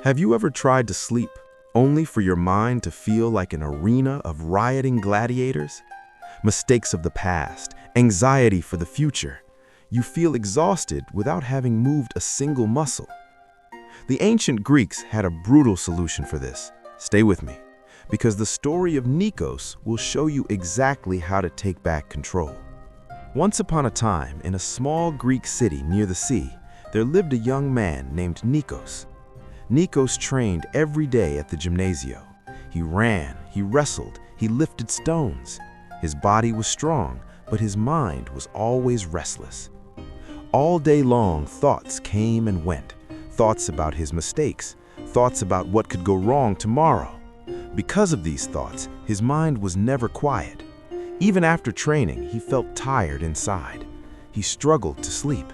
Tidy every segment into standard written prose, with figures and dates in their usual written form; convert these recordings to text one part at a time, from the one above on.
Have you ever tried to sleep only for your mind to feel like an arena of rioting gladiators? Mistakes of the past, anxiety for the future. You feel exhausted without having moved a single muscle. The ancient Greeks had a brutal solution for this. Stay with me, because the story of Nikos will show you exactly how to take back control. Once upon a time, in a small Greek city near the sea, there lived a young man named Nikos. Nikos trained every day at the Gymnasio. He ran, he wrestled, he lifted stones. His body was strong, but his mind was always restless. All day long, thoughts came and went. Thoughts about his mistakes, thoughts about what could go wrong tomorrow. Because of these thoughts, his mind was never quiet. Even after training, he felt tired inside. He struggled to sleep,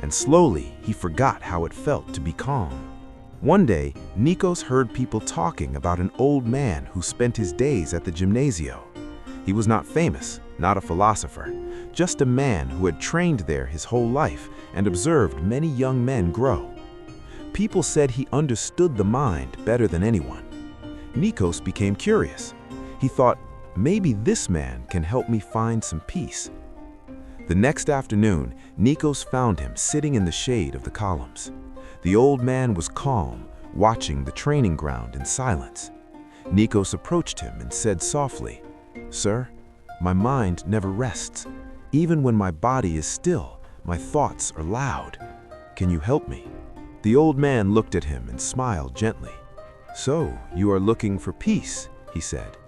and slowly he forgot how it felt to be calm. One day, Nikos heard people talking about an old man who spent his days at the Gymnasio. He was not famous, not a philosopher, just a man who had trained there his whole life and observed many young men grow. People said he understood the mind better than anyone. Nikos became curious. He thought, maybe this man can help me find some peace. The next afternoon, Nikos found him sitting in the shade of the columns. The old man was calm, watching the training ground in silence. Nikos approached him and said softly, "Sir, my mind never rests. Even when my body is still, my thoughts are loud. Can you help me?" The old man looked at him and smiled gently. "So, you are looking for peace," he said.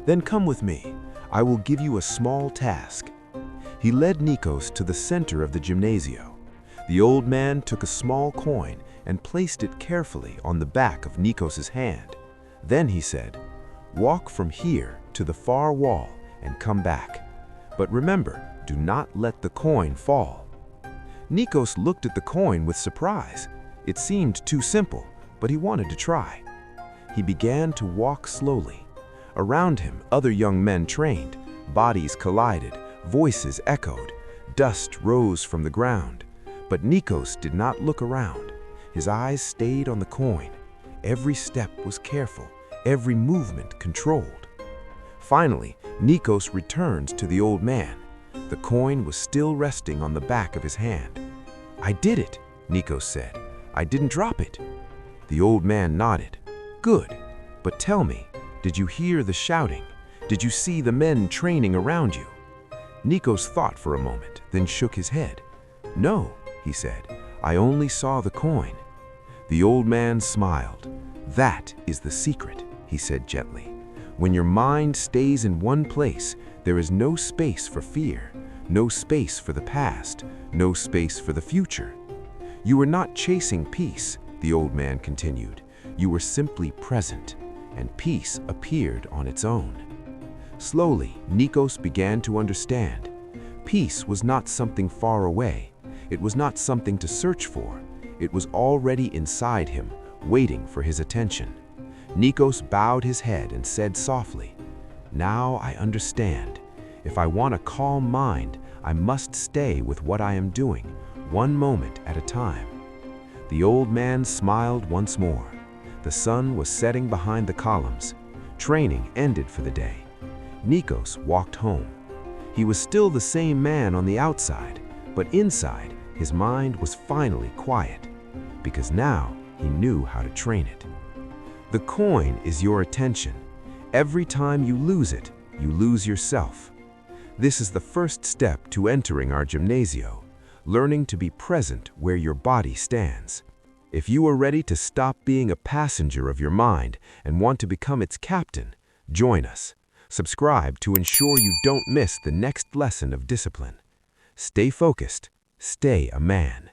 "Then come with me. I will give you a small task." He led Nikos to the center of the Gymnasio. The old man took a small coin and placed it carefully on the back of Nikos's hand. Then he said, "Walk from here to the far wall and come back. But remember, do not let the coin fall." Nikos looked at the coin with surprise. It seemed too simple, but he wanted to try. He began to walk slowly. Around him, other young men trained. Bodies collided, voices echoed, dust rose from the ground. But Nikos did not look around. His eyes stayed on the coin. Every step was careful, every movement controlled. Finally, Nikos returned to the old man. The coin was still resting on the back of his hand. "I did it," Nikos said. "I didn't drop it." The old man nodded. "Good. But tell me, did you hear the shouting? Did you see the men training around you?" Nikos thought for a moment, then shook his head. "No," he said, "I only saw the coin." The old man smiled. "That is the secret," he said gently. "When your mind stays in one place, there is no space for fear, no space for the past, no space for the future. You were not chasing peace," the old man continued. "You were simply present, and peace appeared on its own." Slowly, Nikos began to understand. Peace was not something far away. It was not something to search for. It was already inside him, waiting for his attention. Nikos bowed his head and said softly, "Now I understand. If I want a calm mind, I must stay with what I am doing, one moment at a time." The old man smiled once more. The sun was setting behind the columns. Training ended for the day. Nikos walked home. He was still the same man on the outside, but inside, his mind was finally quiet, because now he knew how to train it. The coin is your attention. Every time you lose it, you lose yourself. This is the first step to entering our Gymnasio, learning to be present where your body stands. If you are ready to stop being a passenger of your mind and want to become its captain, join us. Subscribe to ensure you don't miss the next lesson of discipline. Stay focused, stay a man.